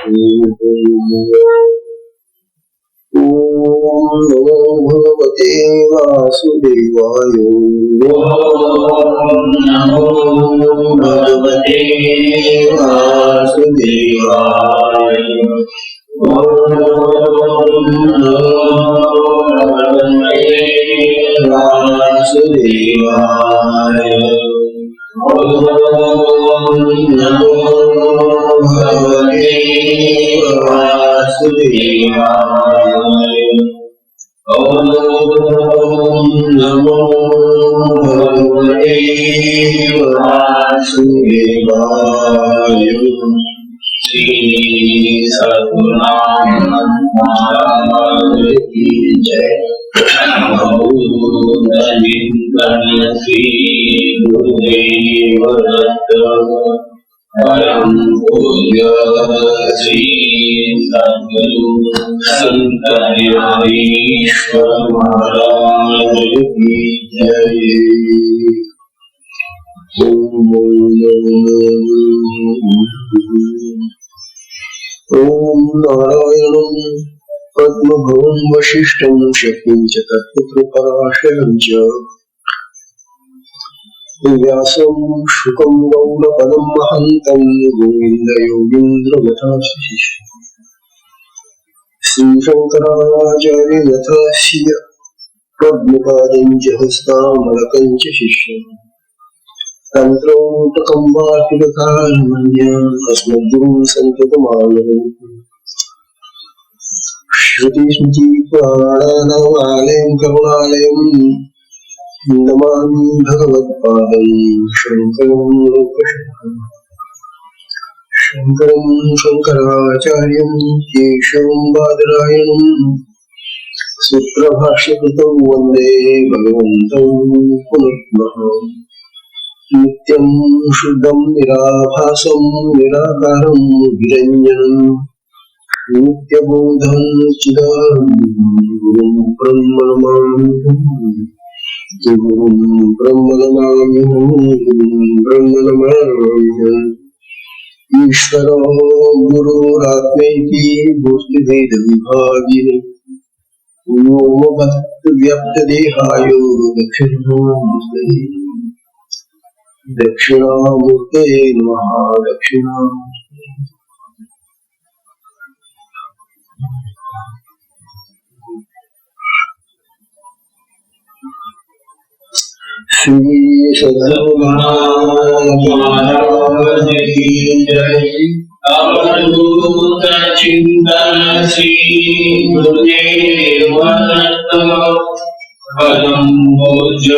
ओम नमो भगवते वासुदेवाय. ओम नमो भगवते वासुदेवाय. ओम नमो भगवते वासुदेवाय. ओम नमो भगवते वासुदेवाय. ओम नमो भगवते वासुदेवाय. श्री सद्गुरुनाथ महाराज की जय. श्री गुरुदेव दत्त परम पूज्य श्री सद्गुरु संत ज्ञानेश्वर महाराज की जय. ओम नारायणं पद्मभवं वसिष्ठं शक्तिं च तत्पुत्रपराशरं च व्यासं शुकं गौडपदं महन्तं गोविन्दयोगीन्द्रमथाशिष श्रीशङ्कराचार्ययथास्य पद्मपादं च हस्तामलकं च शिष्यं तन्त्रोटकं वाक्यकालमन्यम् अस्मद्गुरुं सन्ततमानयम्. श्रुतिस्मृतिपुराणानामालयं करुणालयं नमामि भगवत्पादं शङ्करं लोकशङ्करम्. शङ्करं शङ्कराचार्यं केशवं बादरायणं सूत्रभाष्यकृतौ वन्दे भगवन्तं पुनः. नित्यं शुद्धं निराभासं निराकारं निरञ्जनं नित्यबोधं चिदानन्दं गुरुं ब्रह्म नमामि. ईश्वरो गुरुरात्मेति मूर्तिभेदविभागिने व्योमवद्व्याप्तदेहाय दक्षिणामूर्ते नमः. दक्षिणामूर्ते श्री सद्गुरुनाथ महाराज की जय. अवधूत चिंतन श्री गुरुदेव दत्त परम पूज्य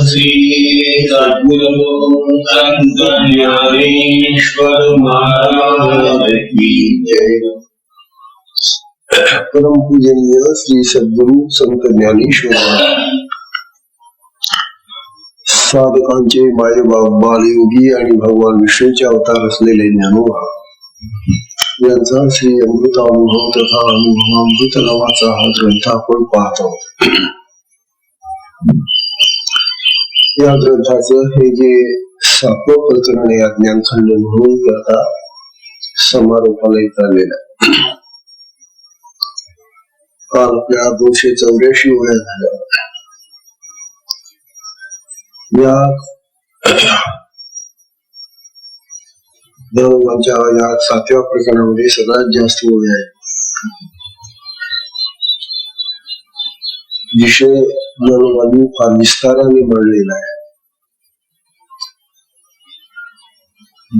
श्री सद्गुरु संत ज्ञानेश्वर महाराज की जय. परम पूजनीय श्री सद्गुरु संत ज्ञानेश्वर साधकांचे मायबाप बालयोगी आणि भगवान विष्णूचे अवतार असलेले ज्ञानोबा यांचा श्री अमृतानुभव तथा अनुभवामृत नावाचा हा ग्रंथ आपण पाहतो. या ग्रंथाचं हे जे 7वं प्रकरण या ज्ञानखंड म्हणून करता समारोपाला येत आलेला. काल आपल्या 284 वेळा झाल्या. या ज्ञानोबांच्या या 7व्या प्रकरणामध्ये सगळ्यात जास्त ओळी आहेत. विषय ज्ञानोबांनी फार विस्ताराने मांडलेला आहे.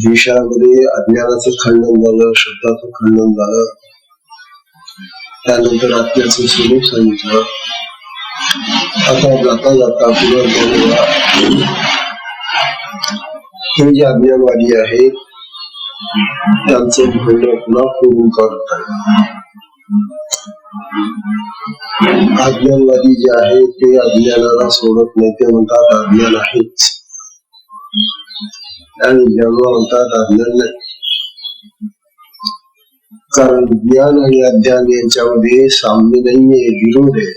विषयामध्ये अज्ञानाचं खंडन झालं, शब्दाचं खंडन झालं, त्यानंतर आत्म्याचं स्वरूप सांगितलं. आता जाता जाता पुन्हा हे जे अज्ञानवादी आहेत त्यांचं म्हणणं पुन्हा पूर्ण करतात. अज्ञानवादी जे आहेत ते अज्ञानाला सोडत नाही. ते म्हणतात अज्ञान आहेच आणि ज्ञानोबा म्हणतात अज्ञान नाही. कारण ज्ञान आणि अज्ञान यांच्यामध्ये साम्य नाहीये, विरोध आहे.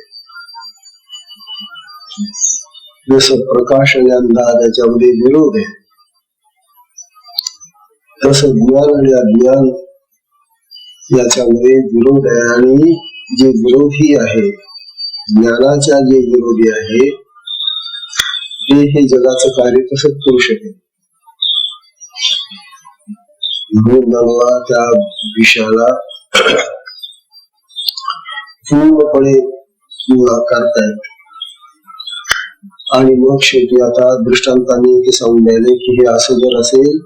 जसं प्रकाश आणि अंधार याच्यामध्ये विरोध आहे, तसं ज्ञान आणि अज्ञान याच्यामध्ये विरोध आहे आणि जे विरोधी आहे, ज्ञानाच्या जे विरोधी आहे ते हे जगाचं कार्य कसं करू शकेल. म्हणून त्या विषयाला पूर्णपणे करतायत आणि मग शेवटी आता दृष्टांतांनी ते सांगून द्यायले की हे असं जर असेल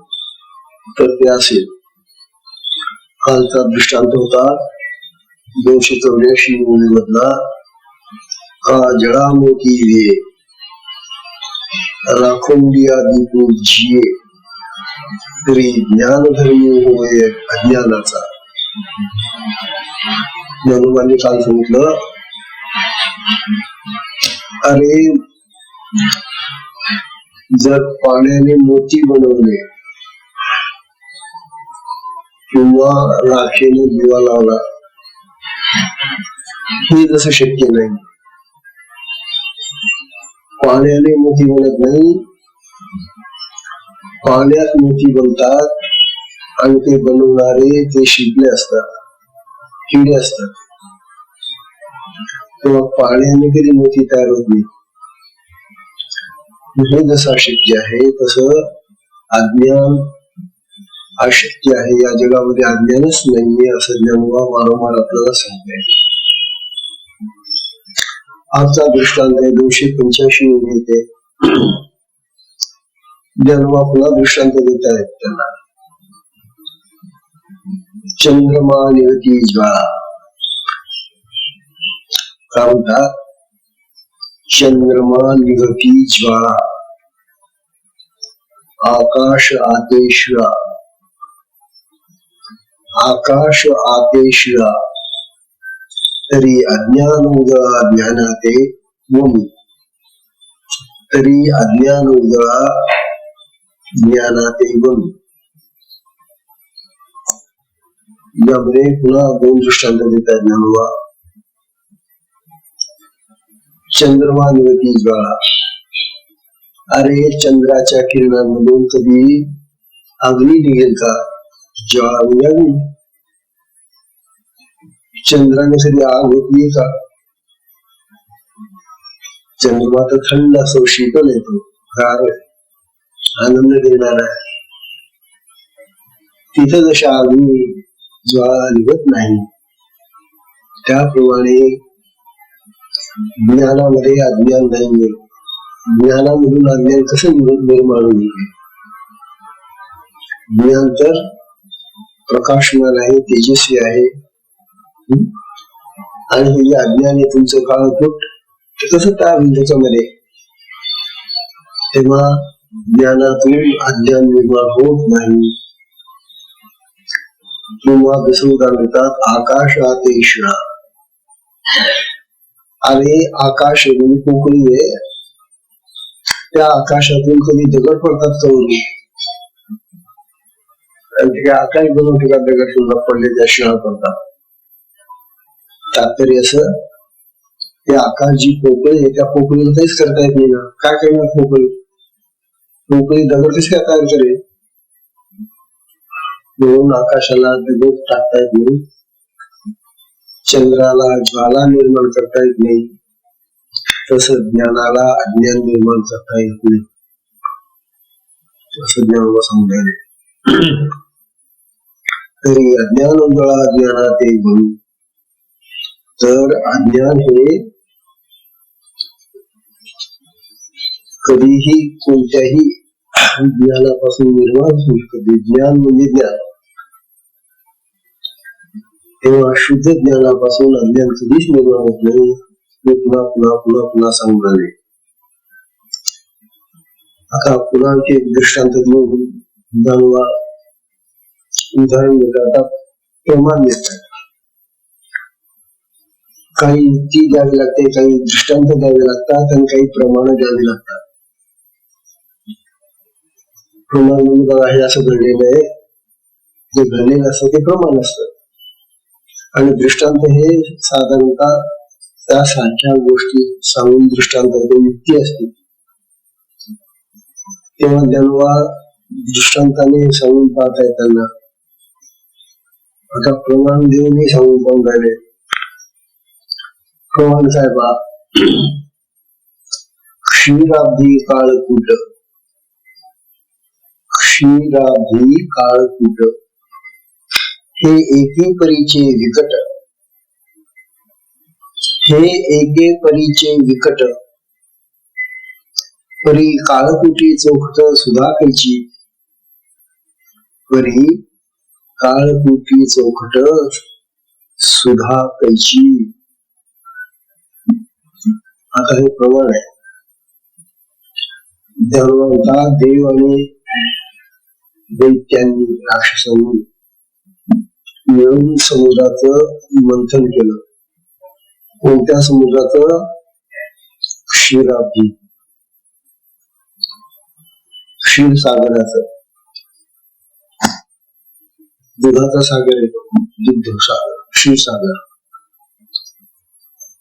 तर ते असेल. कालचा दृष्टांत होता 284 मधला, का जडामोती रे राखोंडिया दीपूजिये तरी ज्ञानधर्मी होय अज्ञानाचा. ज्ञानोबांनी काल सांगितलं, अरे जर पाण्याने मोती बनवले किंवा राखेने दिवा लावला, हे जसं शक्य नाही. पाण्याने मोती बनत नाही, पाण्यात मोती बनतात आणि ते बनवणारे ते शिकले असतात, किडे असतात. तेव्हा पाण्याने कधी मोती तयार होत नाही. हे जसं अशक्य आहे तसं अज्ञान अशक्य आहे. या जगामध्ये अज्ञानच नाहीये असं ज्ञानोबा वारंवार आपल्याला सांगते. आजचा दृष्टांत आहे 285 येते. ज्ञानोबा पुन्हा दृष्टांत देत आहेत त्यांना. चंद्रमा निवती ज्वाळा. काय म्हणतात? चंद्रमा निवती ज्वाळा, आकाश आतेश्वरा, आकाश आतेश्वरा तरी अज्ञान उजळा ज्ञानाते भूमी. तरी अज्ञान उजळा ज्ञानाते भूमी. यामध्ये पुन्हा 2 दृष्टांत देतात ज्ञानोबा. चंद्रमा निवती ज्वाळा. अरे चंद्राच्या किरणांमधून कधी अग्नी निघेल का? ज्वाळा म्हणजे अग्नी. चंद्राने कधी आग होती का? चंद्रमा तर थंड असो, शीतल येतो, गार आनंद देणार आहे. तिथे जशा अग्नी ज्वाळा निघत नाही, त्याप्रमाणे ज्ञानामध्ये अज्ञान नाहीये. ज्ञानामधून अज्ञान कसं निर्माण होईल? ज्ञान तर प्रकाशमान आहे, तेजस्वी आहे. आणि हे जे अज्ञान आहे तुमचं काळकूट, ते कसं तयार होईल त्याच्यामध्ये? तेव्हा ज्ञानातून अज्ञान निर्माण होत नाही. किंवा दुसरं उदाहरण देतात, आकाश आतेश्वरा. अरे आकाश म्हणजे पोकळी आहे, त्या आकाशातून कधी दगड पडतात का? आकाश बनवून ठिकाण दगड सुद्धा पडले त्या शिळा पडतात. तात्पर्य असं, ते आकाश जी पोकळी आहे त्या पोकळीला काहीच करता येत नाही ना. काय करणार पोकळी? पोकळी दगड कशी काय तयार करेल? म्हणून आकाशाला दगड टाकता येत नाही, चंद्राला ज्वाला निर्माण करता येत नाही, तसं ज्ञानाला अज्ञान निर्माण करता येत नाही असं ज्ञानाला समजायला. तरी अज्ञान उजळा ज्ञानात म्हणून. तर अज्ञान हे कधीही कोणत्याही ज्ञानापासून निर्माण होऊ शकते. ज्ञान म्हणजे ज्ञान. तेव्हा शुद्ध ज्ञानापासून अज्ञान कधीच निर्माण होत नाही. ते पुन्हा पुन्हा पुन्हा पुन्हा सांगून आले. आता पुन्हा एक दृष्टांत देऊन ज्ञानोबा उदाहरण देतात, प्रमाण देतात. काही युक्ती द्यावी लागते, काही दृष्टांत द्यावे लागतात आणि काही प्रमाण द्यावी लागतात. प्रमाण म्हणजे बघा, हे असं घडलेलं आहे, जे घडलेलं असतं ते प्रमाण असतं. आणि दृष्टांत हे साधारणतः त्यासारख्या गोष्टी सांगून दृष्टांत युक्ती असते. तेव्हा ज्ञानोबा दृष्टांताने सांगून पाहता येताना आता प्रमाण देऊन मी सांगून पाहून राहिले. प्रमाण साहेबा, क्षीराब्धी काळकूट, क्षीराब्धी काळकूट हे एके परीचे विकट, हे एके परीचे विकट, परी काळकुटी चोखट सुधा कैची, परी काळकुटी चोखट सुधा कैची. आता हे प्रमाण आहे. धर्मवंता देव आणि दैत्यांनी, राक्षसांनी मिळून समुद्राचं मंथन केलं. कोणत्या समुद्राचं? क्षीराब्धी, क्षीरसागराचं. दुधाचा सागर येतो, दुग्ध सागर, क्षीरसागर.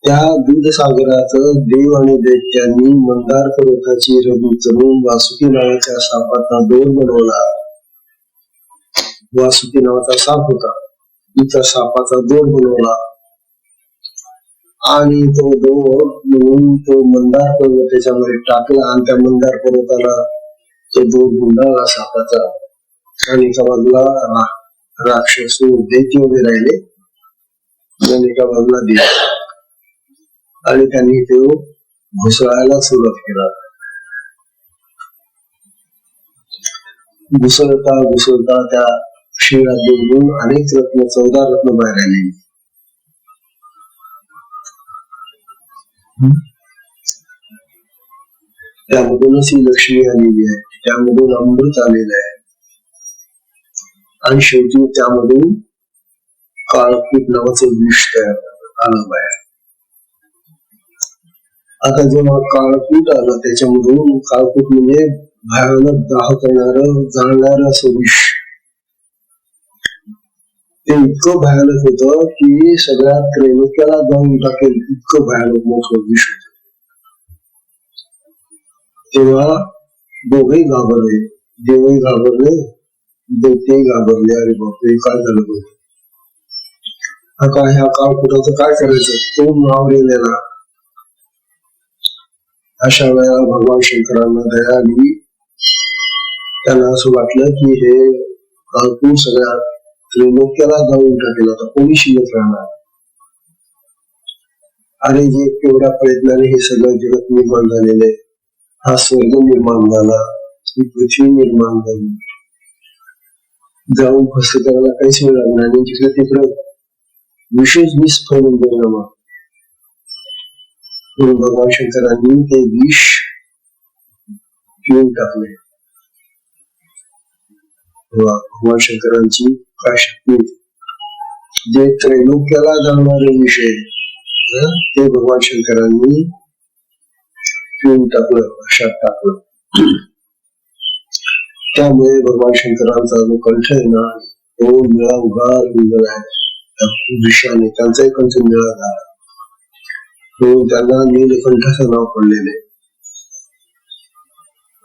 त्या दूधसागराचं देव आणि दैत्यांनी मंदार पर्वताची रवी चढून वासुकी नावाच्या सापाचा दोर बनवला. वासुकी नावाचा साप होता, तिचा सापाचा दोर बनवला आणि तो दोर म्हणून तो मंदार पर्वत त्याच्यामध्ये टाकला आणि त्या मंदार पर्वताला तो दोर गुंडाळला सापाचा. आणि एका बाजूला राक्षस दैत्य उभे राहिले आणि एका बाजूला देव, आणि त्यांनी तो घुसळायला सुरुवात केला. घुसळता घुसळता त्या क्षीराब्धीमधून अनेक रत्न, 14 रत्न बाहेर आली. त्यामधूनच ही लक्ष्मी आलेली आहे, त्यामधून अमृत आलेलं आहे, आणि शेवटी त्यामधून काळकूट नावाचं विष तयार आलं बाहेर. आता जेव्हा काळकूट आलं, त्याच्यामधून काळकूट म्हणजे भयानक दाह करणारं, जाळणारं असं विष. ते इतकं भयानक होतं की सगळ्या त्रैलोक्याला जाऊन टाकेल इतकं भयानक मोठं विष होत. तेव्हा दोघेही घाबरले, देवही घाबरले, दैत्यही घाबरले. अरे बापरे, काय झालं बघ, आता ह्या काळकूटाचं काय करायचं? तो मावलेला. अशा वेळेला भगवान शंकरांना दया आली. त्यांना असं वाटलं की हे काळकूट सगळ्या त्रैलोक्याला जाऊन टाकेल, आता कोणी शिल्लक राहणार. आणि जे केवढ्या प्रयत्नाने हे सगळं जगत निर्माण झालेले, हा स्वर्ग निर्माण झाला, ही पृथ्वी निर्माण झाली, जाऊन फस्त करायला काहीच वेळ लागला आणि जिकडे तिकडे विशेष विष फैलून गेला. मग म्हणून भगवान शंकरांनी ते विष पिऊन टाकले. भगवान शंकरांची काय शक्ती, जे त्रैलोक्याला जाणारे विषय ते भगवान शंकरांनी पिऊन टाकलं, अशात टाकलं. त्यामुळे भगवान शंकरांचा जो कंठ आहे ना, तो निळा उगार निघाला आहे विषयाने. त्यांचाही कंठ निळा झाला, म्हणून त्यांना नीलकंठाचं नाव पडलेलं आहे.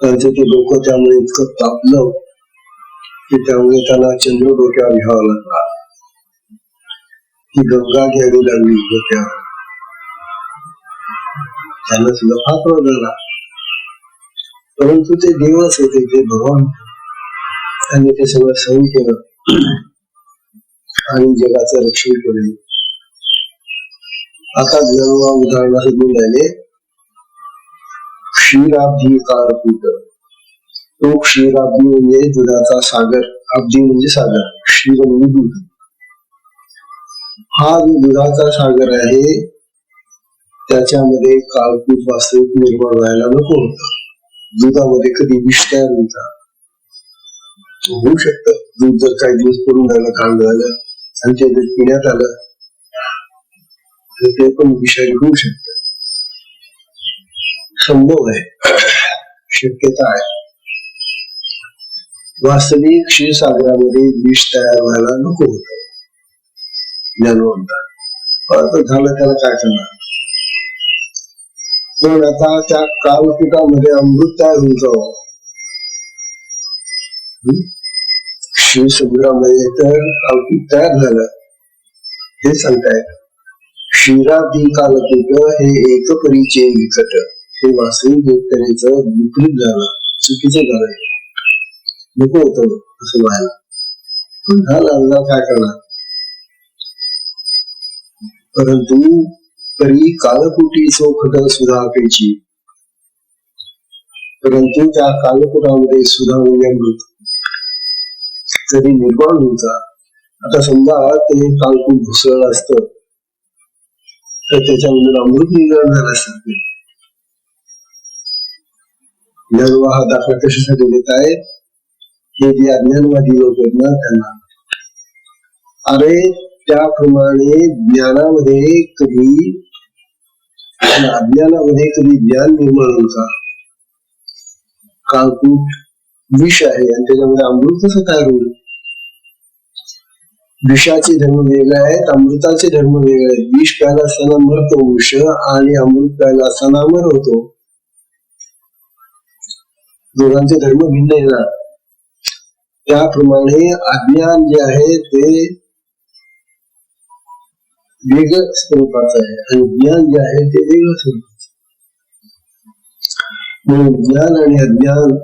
त्यांचं ते डोकं त्यामुळे इतकं तापलं की त्यामुळे त्याला चंद्र डोक्यावर घ्यावा लागला, ती गंगा घ्यावी लागली डोक्यावर. त्यांना सुद्धा फार त्रास झाला, परंतु ते देवच होते, ते भगवान. त्यांनी ते सगळं सहन केलं आणि जगाचं रक्षण केलं. आता जेव्हा उदाहरणार्थ घेऊन राहिले, क्षीराब्धी काळकूट. तो क्षीराब्धी म्हणजे दुधाचा सागर, अब्धी म्हणजे सागर, क्षीर म्हणजे दूध. हा जो दुधाचा सागर आहे, त्याच्यामध्ये काळकूट वास्तविक निर्माण व्हायला नको होतं. दुधामध्ये कधी विष तयार होता, होऊ शकतं. दूध जर काही दिवस पडून राहिलं, कांड झालं आणि ते जर पिण्यात आलं तर ते पण विषारी होऊ शकत. संभव आहे, शक्यता आहे. वास्तविक क्षीरसागरामध्ये विष तयार व्हायला नको होत. ज्ञानवंत झालं, त्याला काय करणार. पण आता त्या काळकूटामध्ये अमृत तयार होऊन जावं. शिवसमुद्रामध्ये तर कालकूट तयार झालं हे सांगतायत. क्षीराब्दी कालकूट हे एक परीचे विकट, हे वास्तविक एकतेचं विपरीत झालं, चुकीचं झालं, नको होतं असं व्हायला, पण झालं, काय करणार. परंतु तरी कालकुटी चोखट सुधापेची, परंतु त्या कालकुटामध्ये सुधा म्हणजे अमृत तरी निर्माण होता. आता समजा ते कालकूट घुसळलं असतं तर त्याच्यामध्ये अमृत निर्माण झालं असत. ज्ञानवाह दाखला कशासाठी देत आहेत, हे जे अज्ञानवादी लोक आहेत ना त्यांना, अरे त्याप्रमाणे ज्ञानामध्ये कधी अज्ञानामध्ये कधी ज्ञान निर्माण होता. कालकूट विष आहे आणि त्याच्यामध्ये अमृत कसं तयार होईल. विषाचे धर्म वेगळे आहेत, अमृताचे धर्म वेगळे आहेत. विष प्यायला असताना मरतो विष आणि अमृत प्यायला असताना अमर होतो. दोघांचे धर्म भिन्न आहे ना. त्याप्रमाणे अज्ञान जे आहे ते वेगळं स्वरूपाचं आहे आणि ज्ञान जे आहे ते वेगळं स्वरूपाचं. म्हणून ज्ञान आणि अज्ञान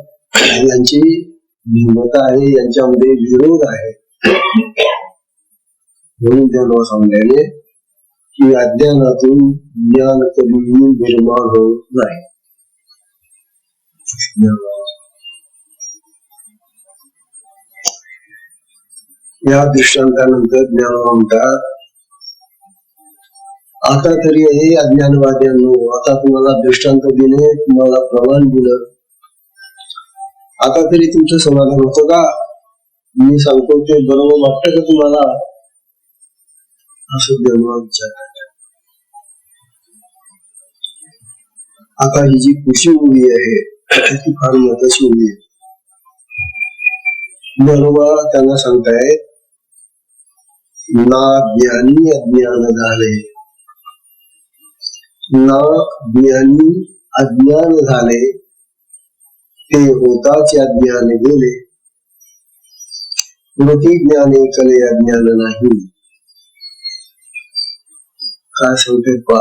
यांची भिन्नता आहे, यांच्यामध्ये विरोध आहे. म्हणून त्यांना सांगण्याने की अज्ञानातून ज्ञान कधीही निर्माण होत नाही. या दृष्टांतानंतर ज्ञान म्हणतात, आता तरी हे अज्ञानवाद्यांनो, आता तुम्हाला दृष्टांत दिले, तुम्हाला प्रमाण दिलं, आता तरी तुमचं समाधान होतं का. मी सांगतो ते बरोबर वाटतं का तुम्हाला, असं देवाला विचारतात. आता ही जी पुढची उभी आहे ती फार महत्वाची उभी आहे. बरोबर त्यांना सांगताय, ना ज्ञानी अज्ञान झाले, ना ज्ञानी अज्ञान झाले, ते होताच अज्ञान गेले, मती ज्ञाने कले अज्ञान नाही. काय सांगते पा,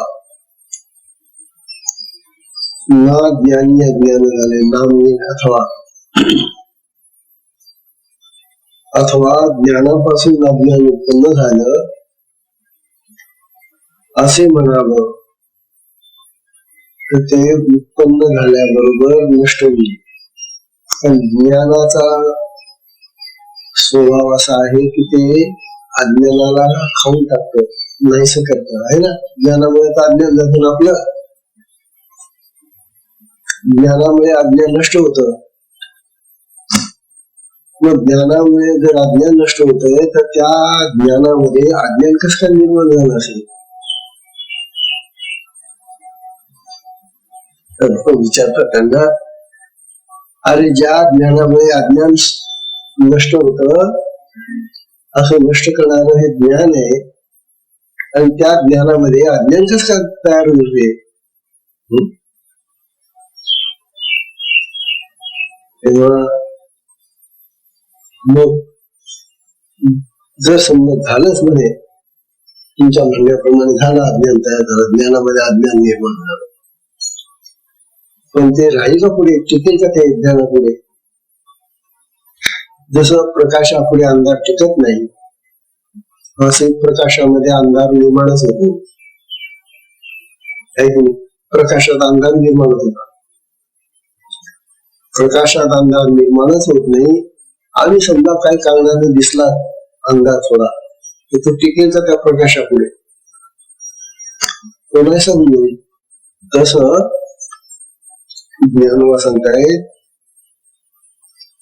ना ज्ञानी अज्ञान झाले, ना म्हणजे अथवा ज्ञानापासून अज्ञान उत्पन्न झालं असे म्हणावं तर ते उत्पन्न झाल्याबरोबर नष्ट होईल. पण ज्ञानाचा स्वभाव असा आहे की ते अज्ञानाला खाऊन टाकतं, नाहीसं करतं आहे ना. ज्ञानामुळे तर अज्ञान जातं ना आपलं, ज्ञानामुळे अज्ञान नष्ट होतं. मग ज्ञानामुळे जर अज्ञान नष्ट होतंय तर त्या ज्ञानामध्ये अज्ञान कसं काय निर्माण झालं असेल. विचारतात त्यांना, अरे ज्या ज्ञानामुळे अज्ञान नष्ट होतं असं नष्ट करणारं हे ज्ञान आहे आणि त्या ज्ञानामध्ये अज्ञान कसं काय तयार होईल. तेव्हा मग जर समजा झालंच म्हणे, तुमच्या म्हणण्याप्रमाणे झालं, अज्ञान तयार झालं, ज्ञानामध्ये अज्ञान निर्माण झालं, पण ते राहील का पुढे, टिकेल का ते ज्ञानापुढे. जसं प्रकाशापुढे अंधार टिकत नाही, असे प्रकाशामध्ये अंधार निर्माणच होतो. प्रकाशात अंधार निर्माण होता, प्रकाशात अंधार निर्माणच होत नाही. आणि समजा काही कारणाने दिसला अंधार थोडा, तर तो टिकेल का त्या प्रकाशापुढे, तो नाही समजेल. तसं ज्ञानवा सांगतायत,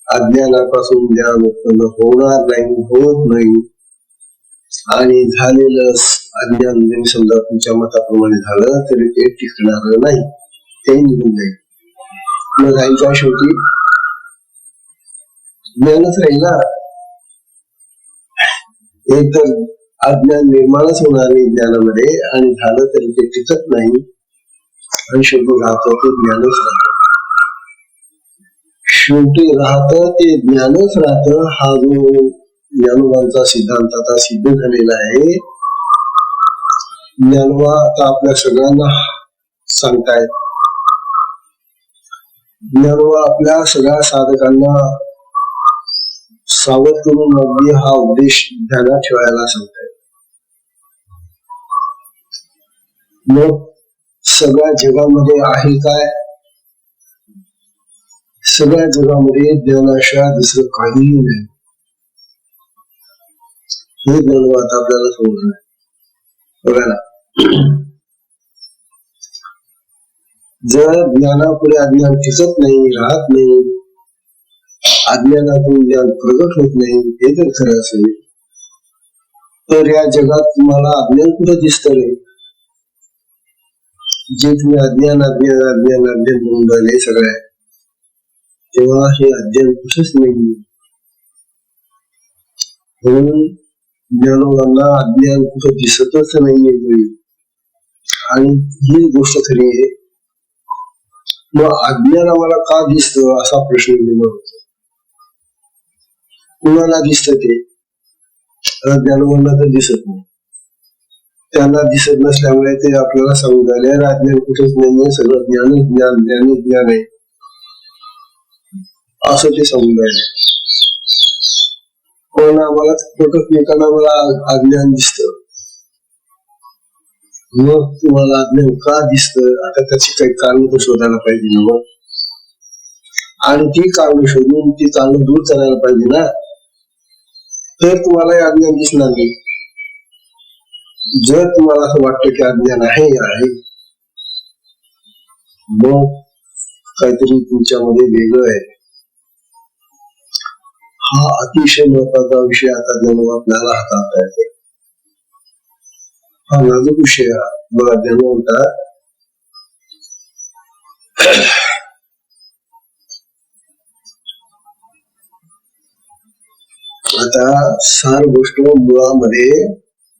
अज्ञानापासून ज्ञान उत्पन्न होणार नाही, होत नाही. आणि झालेलं अज्ञान जरी समजा तुमच्या मताप्रमाणे झालं तरी ते टिकणार नाही, ते निघून जाईल. मग राहील काय शेवटी, ज्ञानच राहील ना. एक तर अज्ञान निर्माणच होणार नाही ज्ञानामध्ये, आणि झालं तरी ते टिकत नाही, आणि शेवटी राहतं ते ज्ञानच राहतं. शेवटी राहत ते ज्ञानच राहत. हा जो ज्ञानोबांचा सिद्धांत आता सिद्ध झालेला आहे. ज्ञानोबा आता आपल्या सगळ्यांना सांगतायत. ज्ञानोबा आपल्या सगळ्या साधकांना सावध करून अगदी हा उपदेश ध्यानात ठेवायला सांगतायत. मग सगळ्या जगामध्ये आहे काय? सगळ्या जगामध्ये ज्ञानाशिवाय दुसरं काहीही नाही. हे ज्ञानोबा आता आपल्याला समजलं. बघा ना, जर ज्ञानापुढे अज्ञान टिकत नाही, राहत नाही, अज्ञानातून ज्ञान प्रगट होत नाही, हे जर खरं असेल तर या जगात तुम्हाला अज्ञान कुठं दिसत रे? जे तुम्ही अज्ञान अज्ञान अज्ञान अज्ञान म्हणून राहिले सगळ्या, तेव्हा हे अज्ञान कुठंच नाही. म्हणून ज्ञानोबांना अज्ञान कुठं दिसतच नाहीये. आणि ही गोष्ट खरी आहे. मग अज्ञान आम्हाला का दिसतं असा प्रश्न निर्माण होतो. कुणाला दिसत ते? ज्ञानोबांना तर दिसत नाही. त्यांना दिसत नसल्यामुळे ते आपल्याला सांगून राहिले अज्ञान कुठेच नाहीये, सगळं ज्ञान ज्ञान ज्ञान ज्ञान आहे असं ते सांगून राहिले. पण आम्हाला एकमेकांना मला अज्ञान दिसत. मग तुम्हाला अज्ञान का दिसत? आता त्याची काही कारण तर शोधायला पाहिजे ना. मग आणि ती कारण शोधून ती कारण दूर करायला पाहिजे ना. तर तुम्हाला अज्ञान दिसणार नाही. जर तुम्हाला असं वाटतं की अज्ञान आहे मग काहीतरी तुमच्यामध्ये वेगळं आहे. हा अतिशय महत्वाचा विषय आता ज्ञानोबा आपल्याला हाताळता येतो. हा नाजूक विषय. बघा, ज्ञानोबा आता सार गोष्ट मुळामध्ये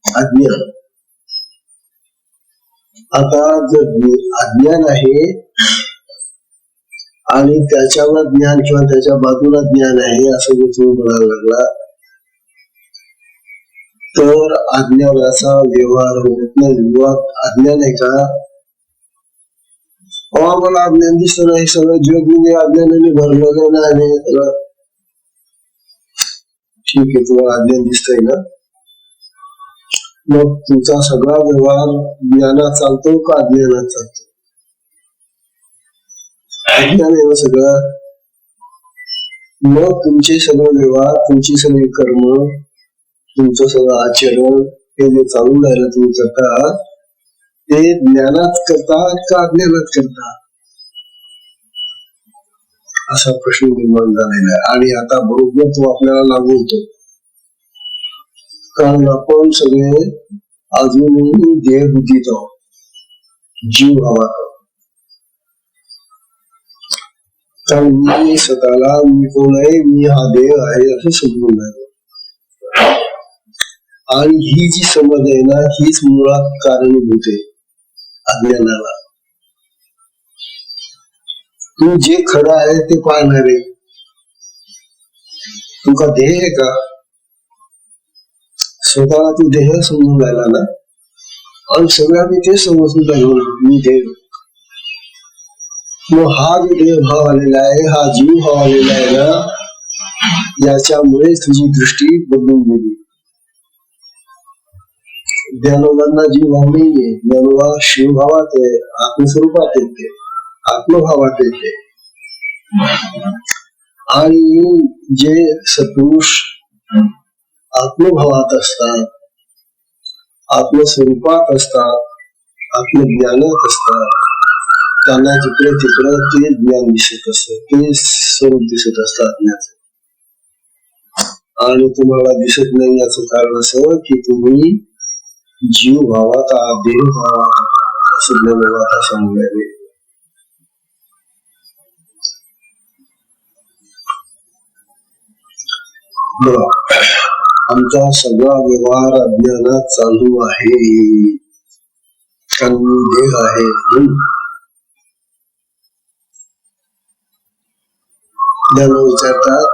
अज्ञान. आता जर अज्ञान आहे आणि त्याच्यावर ज्ञान किंवा त्याच्या बाजूला ज्ञान आहे असं जर तुम्ही म्हणायला लागला तर अज्ञानाचा व्यवहार होत नाही. मुळात अज्ञान आहे का? आम्हाला अज्ञान दिसत नाही, सगळं जग म्हणजे अज्ञानाने भरलेलं नाही. ठीक आहे, तुम्हाला अज्ञान दिसतंय ना. मग तुमचा सगळा व्यवहार ज्ञानात चालतो का अज्ञानात चालतो? अज्ञान आहे सगळं. मग तुमचे सगळे व्यवहार, तुमची सगळी कर्म, तुमचं सगळं आचरण हे जे चालून राहिलं तुम्ही करता ते ज्ञानात करता का अज्ञानात करता असा प्रश्न निर्माण झालेला आहे. आणि आता बरोबर तो आपल्याला लागू होतो. कारण आपण सगळे अजूनही देहबुद्धीत आहोत, जीव भावात. कारण मी स्वतःला मी कोण आहे, मी हा देह आहे असं समजून राहिलो. आणि ही जी समज आहे ना, हीच मुळात कारणीभूत आहे अज्ञानाला. तू जे खरं आहे ते पाहणार आहे. तू का देह आहे का? स्वतःला तू देह समजून राहिला ना. आणि सगळ्यांनी ते समजून राहिलो मी देह. मग हा जो देह भाव आलेला आहे, हा जीव भाव आलेला आहे ना, याच्यामुळे तुझी दृष्टी बदलून गेली. ज्ञानोबांना जीव भाव नाहीये. ज्ञानोबा शिवभावात आहे, आत्मस्वरूपात येते, आत्मभावात येते. आणि जे सपुरुष आत्मभावात असतात, आत्मस्वरूपात असतात, आत्मज्ञानात असतात, त्यांना जिकडे तिकडे ते ज्ञान दिसत असतं, ते स्वरूप दिसत असतं आत्म्याचं. आणि तुम्हाला दिसत नाही याचं कारण असं की तुम्ही जीव भावात, देह भावात असं ज्ञानोबा सांगून राहिले. आमचा सगळा व्यवहार अज्ञानात चालू आहे. कारण देह आहे. ज्ञान विचारतात,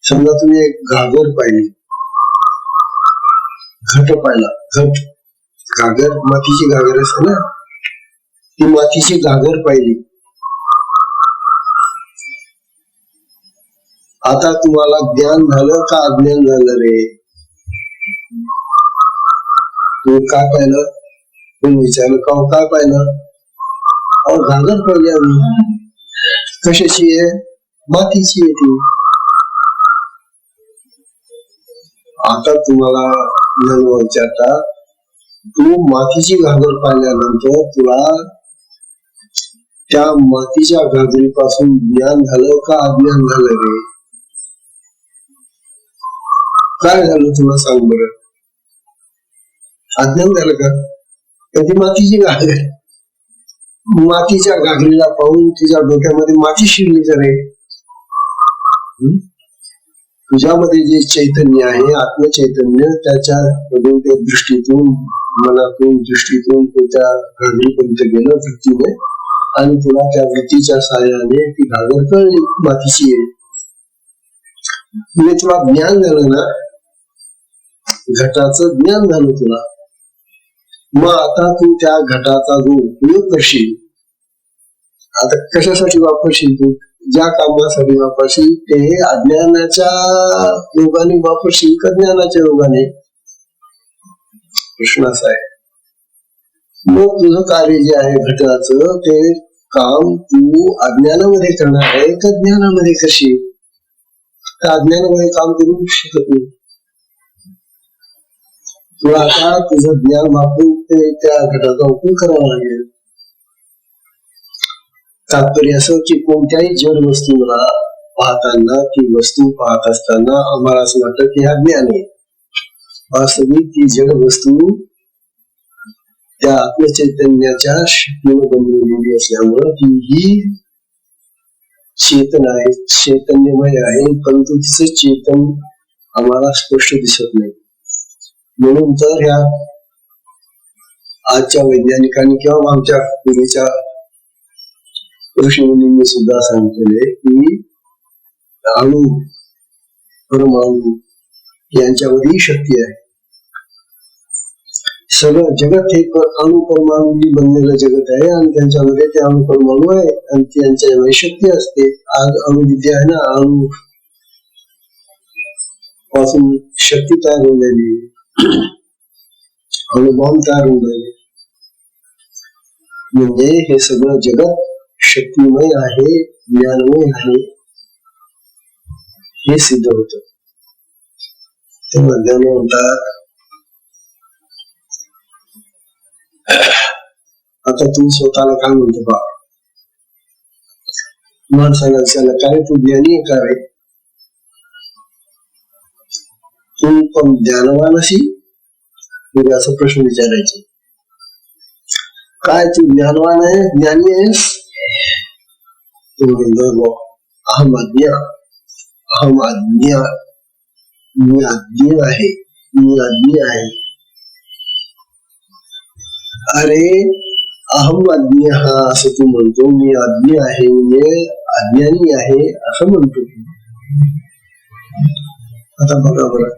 समजा तुम्ही एक घागर पाहिली, घट पाहिला, घट घागर मातीची घागर असते ना, ती मातीची घागर पाहिली. आता तुम्हाला ज्ञान झालं का अज्ञान झालं रे? तुम्ही काय पाहिलं? तुम्ही विचारलं का काय पाहिलं? घागर पाहिली आम्ही. कशाची आहे? मातीची आहे ती. आता तुम्हाला ज्ञान विचारता, तू मातीची घागर पाहिल्यानंतर तुला त्या मातीच्या घागरीपासून ज्ञान झालं का अज्ञान झालं रे? काय झालं तुला सांग बरं? अज्ञान झालं का? ती मातीची घागर, मातीच्या घागरीला पाहून तुझ्या डोक्यामध्ये माती शिरली का रे? तुझ्यामध्ये जे चैतन्य आहे, आत्मचैतन्य, त्याच्या दृष्टीतून, मनातून, दृष्टीतून तो त्या घागरीपर्यंत गेलं वृत्तीने, आणि तुला त्या वृत्तीच्या साहाय्याने ती घागर कळली मातीची आहे. म्हणजे तुला ज्ञान झालं ना, घटाचं ज्ञान झालं तुला. मग आता तू त्या घटाचा जो उपयोग करशील, आता कशासाठी वापरशील? तू ज्या कामासाठी वापरशील ते अज्ञानाच्या योगाने वापरशील का ज्ञानाच्या योगाने? प्रश्न असा आहे. मग तुझं कार्य जे आहे घटाचं, ते काम तू अज्ञानामध्ये करणार आहे का ज्ञानामध्ये करशील? त्या अज्ञानामध्ये काम करू शकत नाही. तुला आता तुझं ज्ञान वापरून ते त्या घटाचा उपयोग करावा लागेल. तात्पर्य असं की कोणत्याही जड वस्तूला पाहताना, ती वस्तू पाहत असताना आम्हाला असं वाटतं की हा ज्ञान आहे. वास्तविक ती जड वस्तू त्या आत्मचैतन्याच्या शक्तीने बनवलेली असल्यामुळं तीही चेतन आहे, चैतन्यमय आहे, परंतु तिचं चेतन आम्हाला स्पष्ट दिसत नाही. म्हणून तर ह्या आजच्या वैज्ञानिकांनी किंवा आमच्या पूर्वीच्या ऋषीमुनींनी सुद्धा सांगितले की अणु, परमाणु यांच्यावरही शक्ती आहे. सगळं जगत हे अणु परमाणूंनी बनलेलं जगत आहे, आणि त्यांच्यामध्ये ते अणु परमाणू आहे, आणि त्यांच्यामध्ये शक्ती असते. आज अणुविद्या आहे ना, अणु पासून शक्ती तयार होऊन राहिली, अणुबॉम्ब तयार होऊन राहिले. म्हणजे हे सगळं जगत शक्तिमय आहे, ज्ञानमय आहे, हे सिद्ध होत. तेव्हा ज्ञान म्हणतात, आता तू स्वतःला काय म्हणतो बा? माणसाला विचारलं, काय तू ज्ञानी आहे का रे? तू पण ज्ञानवान अशी? असा प्रश्न विचारायचे. काय तू ज्ञानवान आहे, ज्ञानी आहेस? तू म्हणतो अहम अज्ञा, अहम अज्ञा, मी अज्ञ आहे, मी अज्ञ आहे. अरे अहम अज्ञ हा असं तू म्हणतो, मी अज्ञ आहे म्हणजे अज्ञानी आहे असं म्हणतो. आता बघा बरं,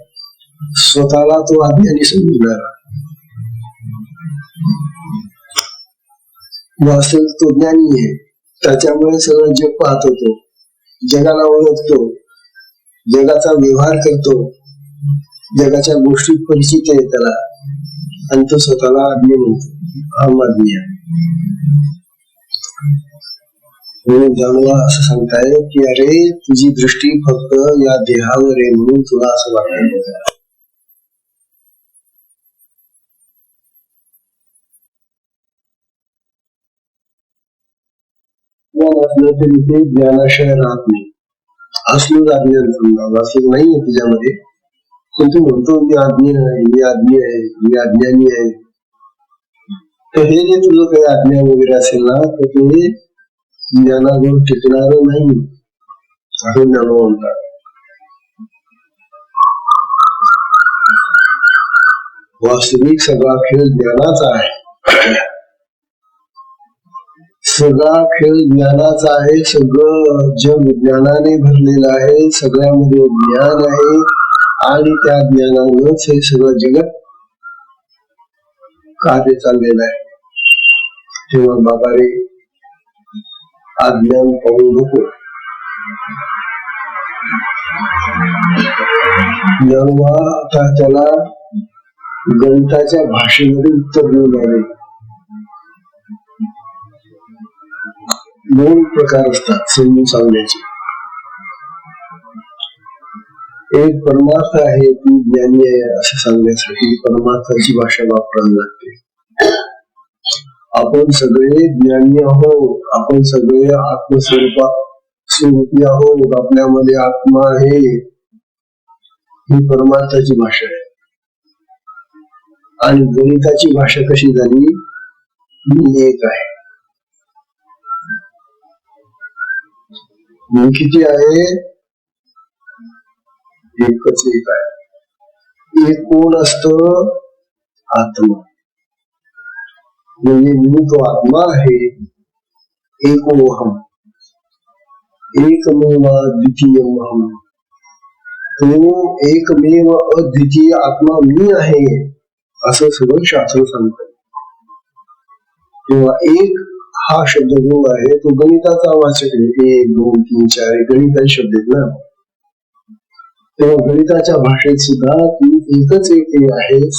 स्वतःला तो अज्ञानी समजणार, वास्तविक तो ज्ञानी आहे. त्याच्यामुळे सगळं जग पाहतो, तो जगाला ओळखतो, जगाचा व्यवहार करतो, जगाच्या गोष्टी परिचित आहे त्याला, आणि तो स्वतःला अज्ञ म्हणतो, अहम अज्ञ. म्हणून जाणवा असं सांगताय की अरे तुझी दृष्टी फक्त या देहावर आहे म्हणून तुला असं वाटतं. असलं तरी ते ज्ञानाशय राहत नाही. असलं अज्ञान समजा, असं नाहीये तुझ्यामध्ये, पण तू म्हणतो मी अज्ञ आहे, मी अज्ञ आहे, मी अज्ञानी आहे. तर हे जे तुझं काही अज्ञान वगैरे असेल ना, तर ते ज्ञानावर टिकणार नाही असं ज्ञान म्हणतात. वास्तविक सगळा खेळ ज्ञानाचा आहे. सगळा खेळ ज्ञानाचा आहे. सगळं जग ज्ञानाने भरलेलं आहे. सगळ्यामध्ये ज्ञान आहे आणि त्या ज्ञानानंच हे सगळं जगत कार्य चाललेलं आहे. तेव्हा बाबा रे, अज्ञान पाहू नको. जेव्हा आता त्याला गणिताच्या भाषेमध्ये उत्तर देऊ लागले. दोन प्रकार असतात समजून सांगण्याचे. एक परमार्थ आहे, तू ज्ञानी आहे असं सांगण्यासाठी परमार्थाची भाषा वापरावी लागते. आपण सगळे ज्ञानी आहोत. आपण सगळे आत्मस्वरूपी आहोत. आपल्यामध्ये आत्मा आहे. ही परमार्थाची भाषा आहे. आणि गणिताची भाषा कशी झाली? मी एक आहे. मी किती आहे? एकच एक आहे. एक कोण असतं? आत्मा. म्हणजे मी तो आत्मा आहे. एकोहम एकमेव द्वितीयम. तो एकमेव अद्वितीय आत्मा मी आहे असं सगळं शास्त्र सांगतं. तेव्हा एक हा शब्द जो आहे तो गणिताचा वाचक आहे. 1, 2, 3, 4 गणिताचे शब्द आहेत ना. तेव्हा गणिताच्या भाषेत सुद्धा तू एकच एक आहेस.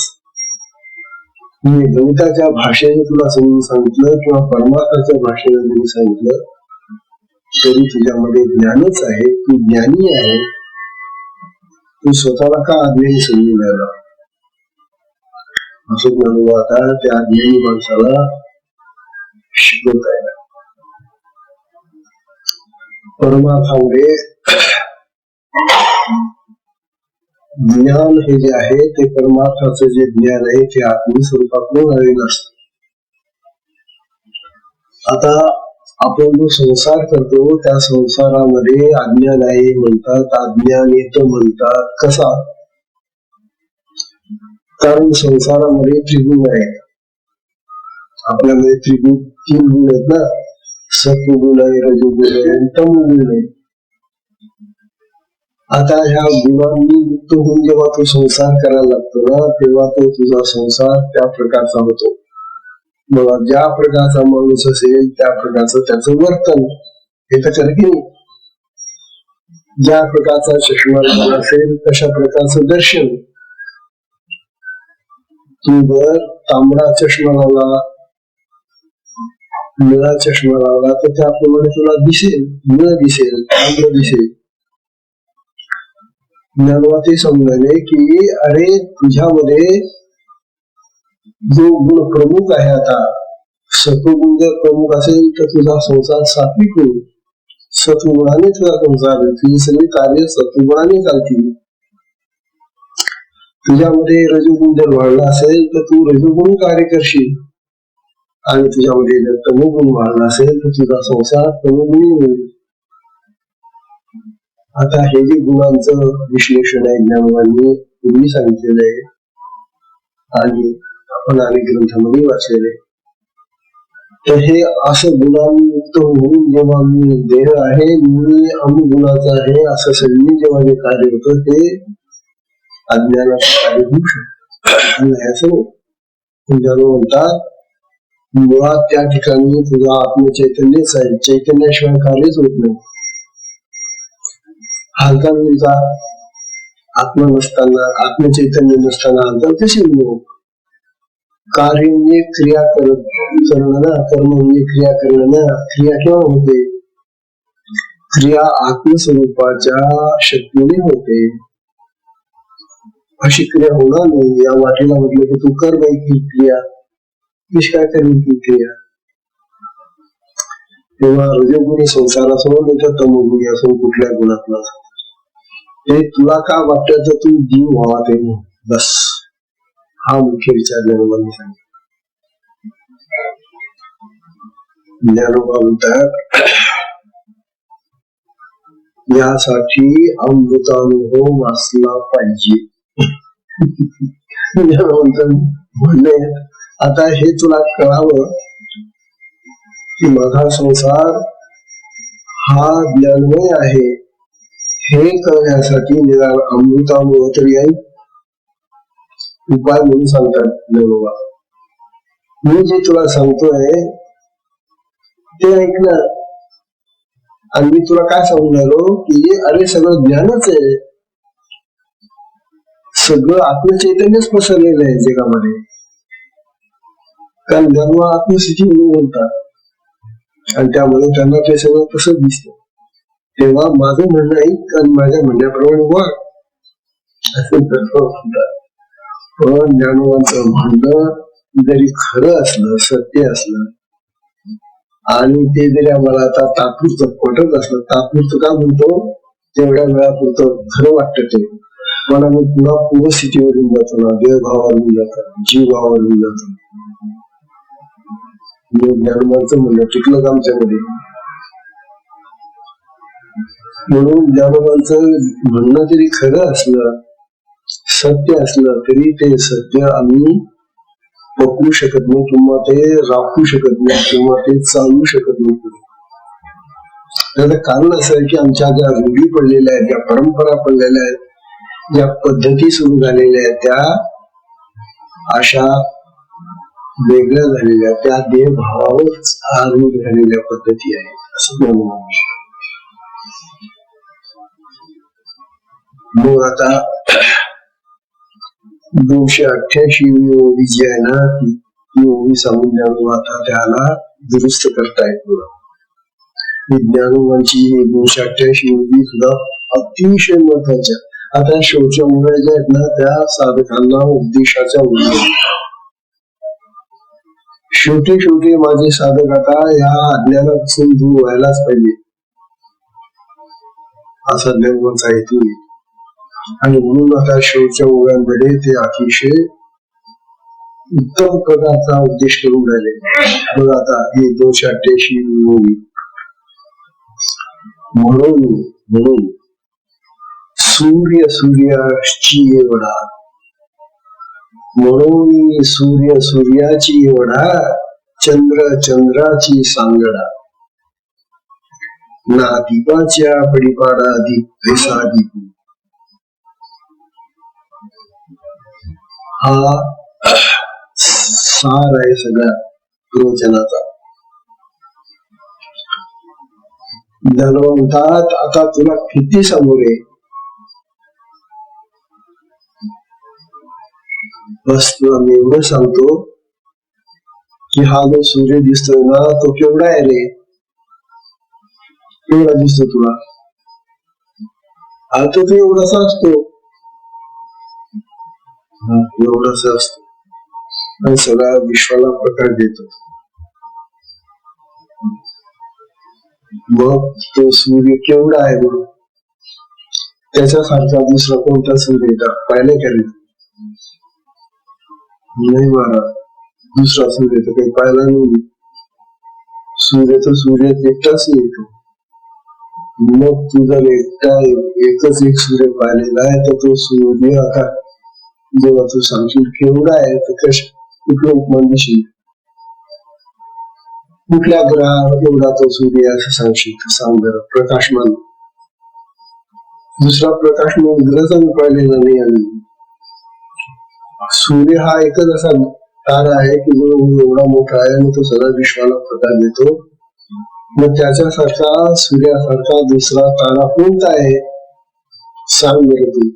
गणिताच्या भाषेने तुला समजून सांगितलं किंवा परमार्थाच्या भाषेने जरी सांगितलं तरी तुझ्यामध्ये ज्ञानच आहे. तू ज्ञानी आहे. तू स्वतःला का अज्ञानी समजून राहिला? असं म्हणू आता त्या अज्ञानी माणसाला शिकवता येईल. परमार्थामुळे ज्ञान हे जे आहे ते परमार्थाचं जे ज्ञान आहे ते आत्मस्वरूपातून आलेलं असतं. आता आपण जो संसार करतो त्या संसारामध्ये अज्ञान आहे म्हणतात, अज्ञान येतं म्हणतात. कसा? कारण संसारामध्ये त्रिगुण आहेत. आपल्यामध्ये त्रिगुण 3 गुण आहेत ना. सत्वगुण आहे, रजोगुण आहे आणि तमोगुण आहे. आता ह्या गुणांनी युक्त होऊन जेव्हा तो संसार करायला लागतो ना तेव्हा तो तुझा संसार त्या प्रकारचा होतो. मग ज्या प्रकारचा माणूस असेल त्या प्रकारचं त्याचं वर्तन हे तर खरं की नाही. ज्या प्रकारचा चष्मा असेल तशा प्रकारचं दर्शन. तू जर तांबडा चष्मा लावला, निळा चष्मा लावला तर त्याप्रमाणे तुला दिसेल, निळ दिसेल, तांबडं दिसेल. ज्ञानवा ते समजले की अरे तुझ्यामध्ये जो गुण प्रमुख आहे, आता सत्वगुण जर प्रमुख असेल तर तुझा संसार सात्विक होईल. सत्वगुणाने तुझा संसार होईल. तुझी सगळी कार्य सत्वगुणाने चालतील. तुझ्यामध्ये रजोगुण जर वाढला असेल तर तू रजोगुण कार्य करशील आणि तुझ्यामध्ये जर तमोगुण वाढला असेल तर तुझा संसार तमोगुणी होईल. आता हे जे गुणांचं विश्लेषण आहे ज्ञानवांनी पूर्वी सांगितलेलं आहे आणि आपण अनेक ग्रंथामध्ये वाचलेले. तर हे असं गुणांनी युक्त होऊन जेव्हा मी देह आहे, मी अमुगुणाचा आहे असं सगळी जेव्हा जे कार्य होतं ते अज्ञानाचं कार्य होऊ शकतं. असं म्हणतात मुळात त्या ठिकाणी तुझा आत्मचैतन्यच आहे. चैतन्याशिवाय कार्यच होत नाही. हालचालीचा आत्मा नसताना, आत्मचैतन्य नसताना हालचाल कशी होईल? कार्य म्हणजे क्रिया करणं ना. कर्म म्हणजे क्रिया करणं ना. क्रिया केव्हा होते? क्रिया आत्मस्वरूपाच्या शक्तीने होते. अशी क्रिया होणार नाही. या वाटेला म्हटलं की तू कर बाई क्रिया, कशी काय करेल ती क्रिया? तेव्हा रजोगुणी संसार असो तर तमोगुणी असो कुठल्या गुणातला ते तुला का वाटत तर तू जीव व्हावा ते बस. हा मुख्य विचार ज्ञानोबांनी सांगितला. ज्ञानोबा म्हणतात यासाठी अमृतानुभव असला पाहिजे. म्हणणे आता हे तुला कळावं की माझा संसार हा ज्ञानमय आहे हे कळण्यासाठी निदान अमृतामुळे तरी उपाय म्हणून सांगतात ज्ञानोबा. मी जे तुला सांगतोय ते ऐक ना. आणि मी तुला काय सांगणार की अरे सगळं ज्ञानच आहे, सगळं आत्मचैतन्यच पसरलेलं आहे जगामध्ये. कारण ज्ञानोबा आत्मस्थिती म्हणून बोलतात आणि त्यामुळे त्यांना ते सगळं तसंच दिसतं. तेव्हा माझं म्हणणं ऐक आणि माझ्या म्हणण्याप्रमाणे वाग असं म्हणतात. पण ज्ञानोबांचं म्हणणं जरी खरं असलं, सत्य असलं आणि ते जरी आम्हाला आता तात्पुरतं पटत असलं, तात्पुरतं का म्हणतो, तेवढ्या वेळापुरतं खरं वाटतं ते, पण आम्ही पुन्हा पूर्वस्थितीवर येऊन जातो ना, देहभावावर येऊन जातो, जीवभावावर येऊन जातो. ज्ञानोबांचं म्हणणं टिकलं का आमच्यामध्ये. म्हणून ज्ञानोबांचं म्हणणं जरी खरं असलं, सत्य असलं तरी ते सत्य आम्ही पकडू शकत नाही किंवा ते राखू शकत नाही किंवा ते चालवू शकत नाही. त्याचं कारण असं आहे की आमच्या ज्या रूढी पडलेल्या आहेत, ज्या परंपरा पडलेल्या आहेत, ज्या पद्धती सुरू झालेल्या आहेत, त्या अशा वेगळ्या झालेल्या, त्या देहभावावर आरूढ झालेल्या पद्धती आहेत असं म्हणून. मग आता 288 ओवी जी आहे ना, ती ओवी सांगून ज्ञानोबा आता त्याला दुरुस्त करतायत. ज्ञानोबांची 288 ओवी सुद्धा अतिशय महत्वाच्या. आता शेवटच्या ओव्या ज्या आहेत ना, त्या साधकांना उपदेशाच्या ओव्या. शेवटी माझे साधक आता या अज्ञानापासून दूर व्हायलाच पाहिजे असा ज्ञानोबांचा हेतू आहे. आणि म्हणून आता शेवटच्या ओव्यांमध्ये ते अतिशय उत्तम प्रकारचा उद्देश करून राहिले. बघ आता हे 288 ओवी. म्हणून सूर्याची एवढा, म्हणून सूर्याची एवढा, चंद्राची सांगडा, ना दीपाच्या पडिपाडा दीप ऐसा दीप. हा सार आहे सगळ्या प्रवचनाचा. ज्ञानोबा म्हणतात आता तुला किती समोर आहे, बस तुला मी एवढं सांगतो की हा जो सूर्य दिसतोय ना, तो केवढा आहे रे, केवढा दिसतो तुला. आता तो एवढासा असतो, एवढासा असतो आणि सगळ्या विश्वाला प्रकाश देतो. मग तो सूर्य केवढा आहे, मग त्याच्यासारखा दुसरा कोणता सूर्य पाहिलं का रे? नाही महाराज, दुसरा सूर्य तर काही पाहिला नाही. सूर्य तर सूर्य एकटाच येतो. मग तू जर एकच एक सूर्य पाहिलेला आहे तर तो सूर्य आता जेव्हा तू सांगशील केवढा आहे तर कुठलं उपमान देशील, कुठल्या ग्रहावर एवढा तो सूर्य असं सांगशील तर सांग जरा. प्रकाशमान दुसरा प्रकाशमान ग्रह आम्ही पाहिलेला नाही. आणि सूर्य हा एकच असा तारा आहे की जो एवढा मोठा आहे आणि तो सगळ्या विश्वाला प्रकाश देतो. मग त्याच्यासारखा सूर्यासारखा दुसरा तारा कोणता आहे सांग बरं तू.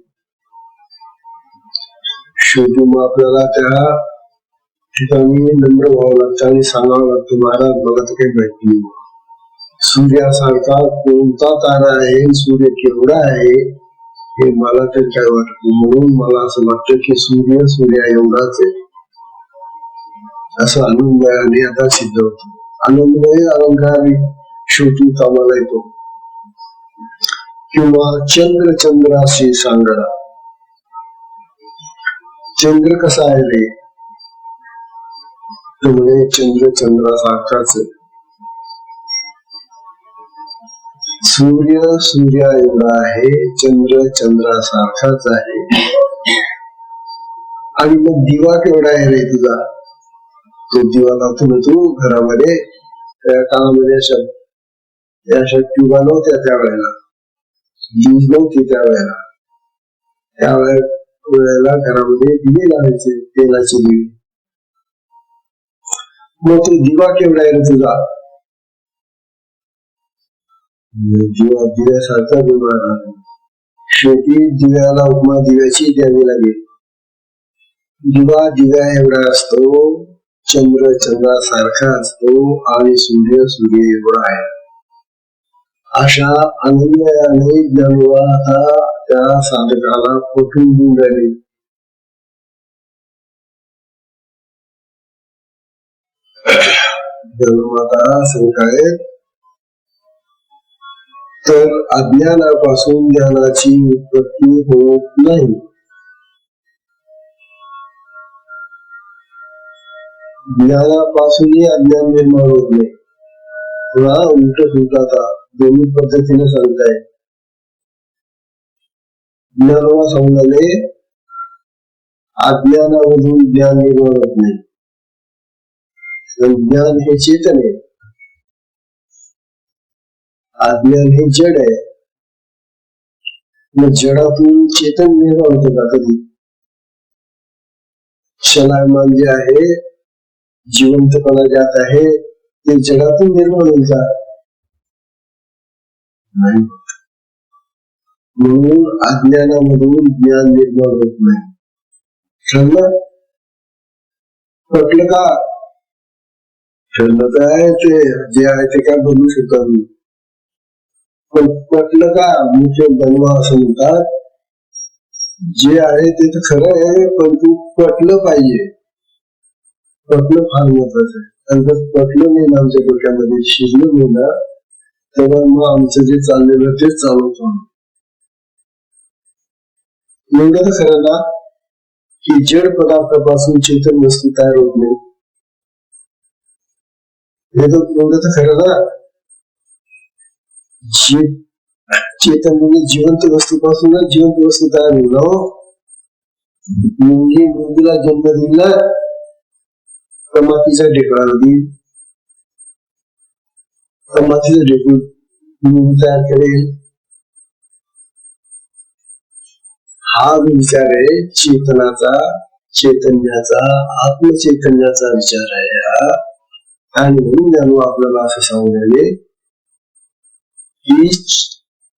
शेवटी मग आपल्याला त्या ठिकाणी नम्र व्हावं लागतं आणि सांगावं लागतं, महाराज बघा तर काही माहिती नाही, सूर्यासारखा कोणता तारा आहे, सूर्य केवढा आहे हे मला तर काय वाटत नाही. म्हणून मला असं वाटतं की सूर्य एवढाच आहे असं अनुमयाने आता सिद्ध होतो. अनुमय अलंकार शेवटी कामाला येतो. किंवा चंद्राशी सांगडा. चंद्र कसा आहे रे, म्हणजे चंद्रासारखाच आहे. सूर्य एवढा आहे, चंद्रासारखाच आहे. आणि मग दिवा केवढा आहे रे तुझा, तो दिवा लावतो ना तू घरामध्ये, त्या काळामध्ये अशा ट्युबा नव्हत्या त्यावेळेला, वीज नव्हती त्यावेळेला. त्यावेळेला घरामध्ये दिवे लावायचे, तेलाचे दिवे. मग तो दिवा केवढा आहे तुझा? दिव्यासारखा दिवा राहतो. शेवटी दिव्याला उपमा दिव्याची द्यावी लागेल. दिवा दिव्या एवढा असतो, चंद्र चंद्रासारखा असतो आणि सूर्य सूर्य एवढा आहे. अशा अन्वयाने जन्मता त्या साधकाला पटवून देऊन राहिली. जन्मता सांगताय तर अज्ञानापासून ज्ञानाची उत्पत्ती होत नाही. ज्ञानापासूनही अज्ञान निर्माण होत नाही. पुन्हा उलट सुलटा दोन्ही पद्धतीने सांगताय. ज्ञानाला सांगणारे अज्ञानामधून ज्ञान निर्माण होत नाही. ज्ञान हे चेतन आहे, अज्ञान हे जड आहे. मग जडातून चेतन निर्माण होतं का कधी? क्षणामान जे आहे, जिवंतपणा ज्यात आहे, ते जगातून निर्माण होईल का? नाही. म्हणून अज्ञानामधून ज्ञान निर्माण होत नाही. ठरलं? पटलं का? ठरलं काय ते जे आहे ते काय बदलू शकतात मी. पण पटलं का? मुख्य जन्म असं म्हणतात. जे आहे ते तर खरं आहे, पण तू पटलं पाहिजे. पटलं फार महत्वाचं आहे. आणि जर पटलं नाही आमच्या डोक्यामध्ये, शिरलं नाही ना, तेव्हा मग आमचं जे चाललेलं तेच चालवतो. एवढं तर खरं ना की जड पदार्थापासून चेतन वस्तू तयार होत नाही. एवढं तर खरं ना, चेतन म्हणजे जिवंत वस्तूपासूनच जिवंत वस्तू तयार होईल. मुंगीला जन्म दिला तर मातीचा ढेकळा देईल, तर मातीचा ढेकूळ मुंगी तयार करेल. हा विचार आहे चेतनाचा, चैतन्याचा, आत्मचैतन्याचा विचार आहे. आणि म्हणून ज्ञान आपल्याला असं सांगले की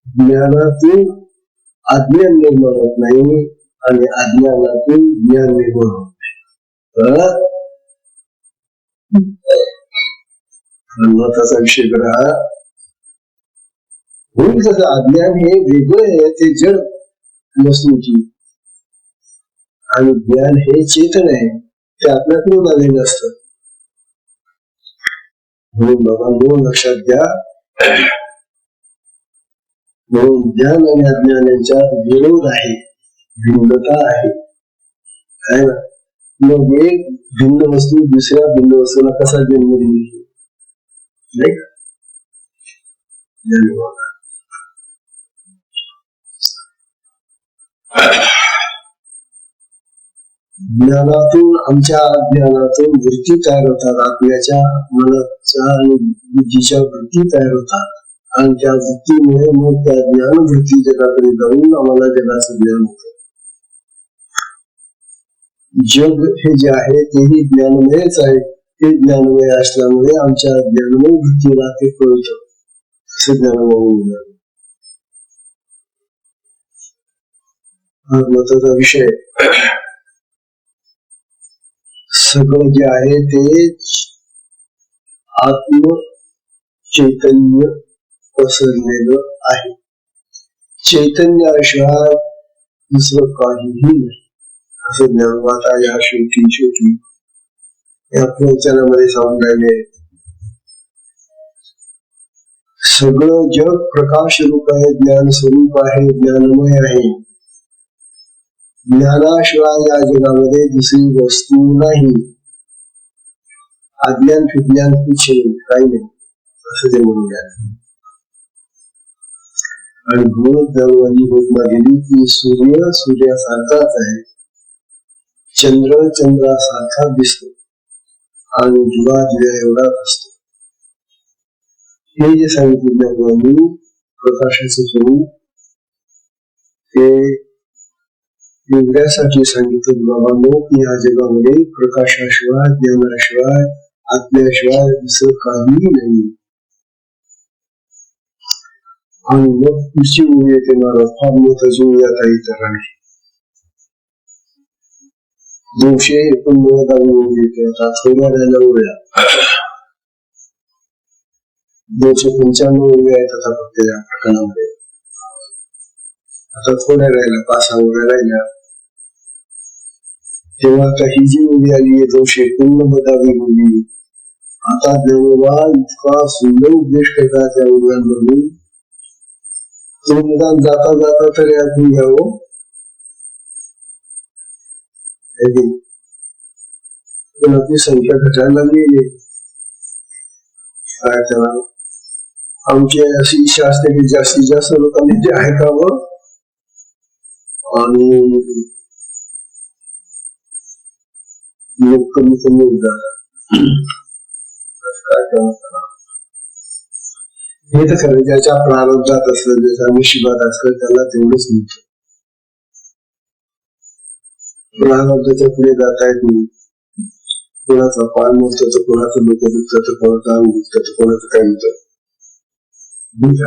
ज्ञानातून अज्ञान निर्माण होत नाही आणि अज्ञानातून ज्ञान निर्माण होत नाही. महत्वाचा विषय करा. म्हणून कसं अज्ञान हे वेगळं आहे, ते जड वस्तूची, आणि ज्ञान हे चेतन आहे, ते आपल्याकडून आलेलं असतं. म्हणून बाबा लक्षात घ्या. म्हणून ज्ञान आणि अज्ञान यांच्यात विरोध आहे, भिन्नता आहे. मग एक भिन्न वस्तू दुसऱ्या भिन्न वस्तूला कसा जन्म देईल? नाही का? ज्ञानातून, आमच्या ज्ञानातून वृत्ती तयार होतात. आत्म्याच्या, मनाच्या आणि बुद्धीच्या वृत्ती तयार होतात. आणि त्या वृत्तीमुळे मग त्या ज्ञान वृत्ती जगाकडे जाऊन आम्हाला जगाचं ज्ञान होतं. जग हे जे आहे तेही ज्ञानमयच आहे. ते ज्ञानमय असल्यामुळे आमच्या ज्ञानमय वृत्तीला ते कळतं. असं ज्ञानमय महत्वाचा विषय. सगळं जे आहे ते आत्म चैतन्य पसरलेलं आहे. चैतन्याशिवाय दुसरं काहीही नाही, असं ज्ञानवाता या शेवटी या प्रवचनामध्ये सांगून राहिले. सगळं जग प्रकाश रूप आहे, ज्ञान स्वरूप आहे, ज्ञानमय आहे. ज्ञानाशिवाय या जगामध्ये दुसरी वस्तू नाही. अज्ञान विज्ञान कुछ काही नाही, असं ते म्हणून राहिले. आणि म्हणून दरवाजी घोषणा दिली की सूर्य सूर्यासारखाच आहे, चंद्र चंद्रासारखा दिसतो आणि दिवा दिव्या एवढाच असतो. हे जे सांगितलं ज्ञानोबांनी प्रकाशाचं स्वरूप ते एवढ्यासाठी सांगितलं बाबांनो की या जगामध्ये प्रकाशाशिवाय ज्ञानाशिवाय आत्म्याशिवाय दुसरं काहीही नाही. आणि मग पुढची ओळी येते महाराज फार महत्वाची ओळी आता इतर दोनशे 89 ओळी येते. आता थोड्या राहिल्या ओळ्या 295 ओळी आहेत आता फक्त या प्रकरणामध्ये. आता थोड्या राहिल्या 5-6 ओळ्या राहिल्या. तेव्हा आता ही जी ओळी आली आहे 289 ओळी. आता ज्ञानोबा इतका सुंदर उपदेश करतात त्या ओळ्यांमधून तो निदान जाता जाता तरी ऐकून घ्यावं. पण आपली संख्या घटायला लागली. काय त्याला आमची अशी इच्छा असते की जास्तीत जास्त लोकांनी ते ऐकावं आणि लोक कमी कमी होत जातात. हे तर खरं ज्याच्या प्रारब्धात असलं ज्याच्या नशिबात असलं त्याला तेवढंच मिळतं. प्रारब्धाच्या पुढे जाता येत नाही. कोणाचा पाय मोडतं तर कोणाचं डोकं दुखतं तर कोणाचं अंग दुखतं तर कोणाचं काय होतं.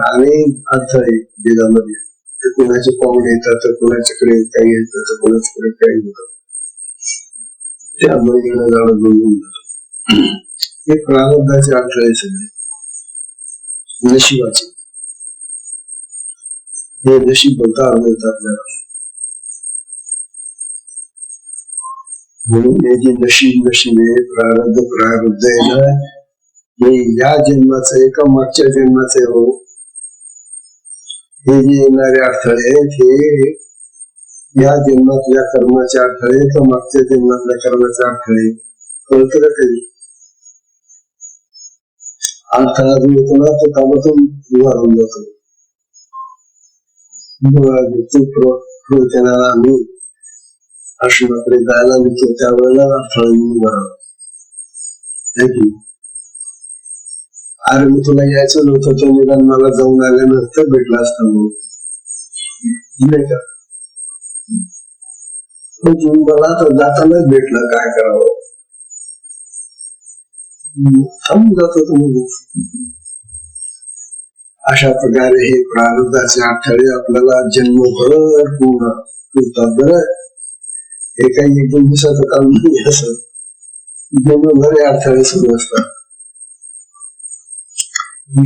अनेक अर्थ आहे वेदामध्ये. तर कोणाचे पाहुणे येतात तर कोणाच्याकडे काही येतं तर कोणाच्याकडे काही होतं. त्यामुळे येणं जाणं बंधून जातं. हे प्रारब्धाचे अर्थ आहे सगळे नशिबाचे. हे नशीब बोलता आलं आपल्याला. म्हणून हे जे नशीब आहे प्रारब्ध आहे ना हे या जन्माचं आहे का मागच्या जन्माचं आहे. हो हे जे येणारे अडथळे आहेत हे या जन्मातल्या कर्माचे अडथळे का मागच्या जन्मातल्या कर्माचे अडथळे कळतं का कधी. अडथळा जो येतो ना तो ताबडतोब उभारून जातो. त्याला आम्ही आश्रमाकडे जायला निघतो त्यावेळेला अडथळा उभा राहतो. अरे मी तुला यायचं नव्हतं तो निदान मला जाऊन आल्यानंतर भेटला असता नाही का. मला तर जातानाच भेटलं काय करावं थांबून जातो तुम्ही. अशा प्रकारे हे प्रारब्धाचे अडथळे आपल्याला जन्मभर पूर्ण होतात. बरं हे काही 1-2 दिवसाचं काम नाही. असं जन्मभर अडथळे सुरू असतात.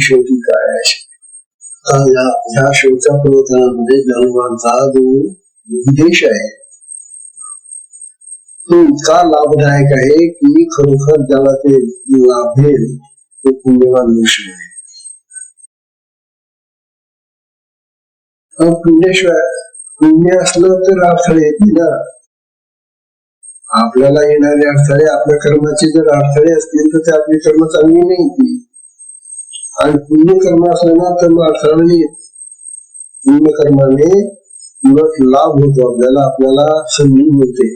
शेवटी काय ह्या शेवटच्या प्रवचनामध्ये ज्ञानोबांचा जो उद्देश आहे तो इतका लाभदायक आहे की खरोखर ज्याला ते लाभेल तो पुण्यवान मनुष्य आहे. पुण्याशिवाय पुण्य असलं तर अडथळे येत ना. आपल्याला येणारे अडथळे आपल्या कर्माचे जर अडथळे असतील तर ते आपली कर्म चांगली नाही. आणि पुण्य कर्म असलं ना तर मग अडथळा नाही. पुण्य कर्माने उलट लाभ होतो आपल्याला. आपल्याला संधी मिळते.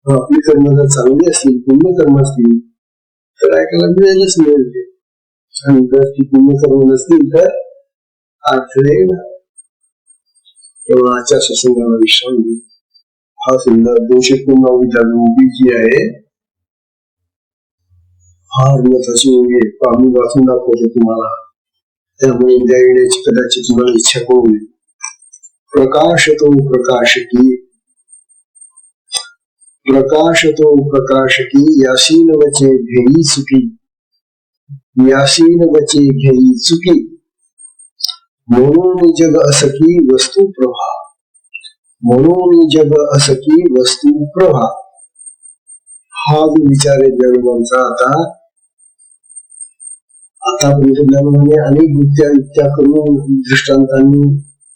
आपली कर्म जर चांगली असतील पुण्य कर्म असतील तर ऐकायला मिळेलच मिळते. आणि जर ती पुण्य कर्म नसतील तर अडथळे ना. तेव्हा आजच्या सत्संगाला विश्राम घेऊ. हा सुंदर 290 जी आहे फार महत्वाची ओळी आहे. आम्ही वाचून दाखवतो तुम्हाला. त्यामुळे उद्या येण्याची कदाचित तुम्हाला इच्छा होईल. प्रकाशतो प्रकाशकी प्रकाशतो प्रकाशकी यासीन वचे घेई चुकी यासीन वचे घेई चुकी म्हणून जग असकी वस्तू प्रभा म्हणून जग असकी वस्तू प्रभा. हा जो विचार आहे ज्ञानोबांचा. आतापर्यंत ज्ञानोबाने अनेक युक्त्या करून दृष्टांतांनी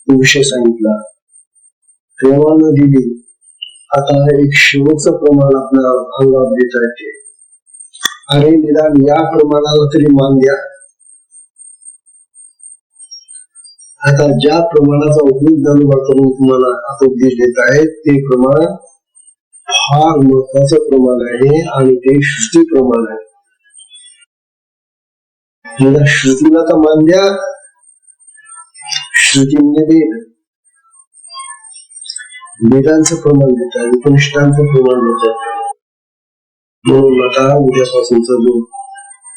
तो विषय सांगितला. प्रमाण दिली. आता एक शेवटचं प्रमाण आपल्या अंगात देत आहे. अरे निदान या प्रमाणाला तरी मान द्या. आता ज्या प्रमाणाचा उपयोग ज्ञानोबा करून तुम्हाला आता उपदेश देत आहेत ते प्रमाण फार महत्वाचं प्रमाण आहे आणि ते शुद्धी प्रमाण आहे. एकदा श्रुतीला तर मान द्या. श्रुतीने वेदांचं प्रमाण देतात, उपनिष्ठांचं प्रमाण देतात. म्हणून आता उद्यापासूनचा जो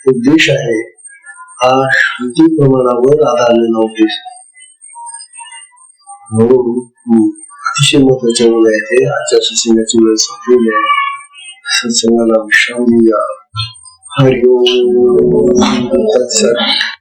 उद्देश आहे हा श्रुती प्रमाणावर आधारलेला उद्देश. म्हणून अतिशय महत्वाच्या वेळ आहे. आजच्या सत्संगाची वेळ संपलेली आहे. सत्संगाला विश्राम देऊया. हरिओम तत्सत.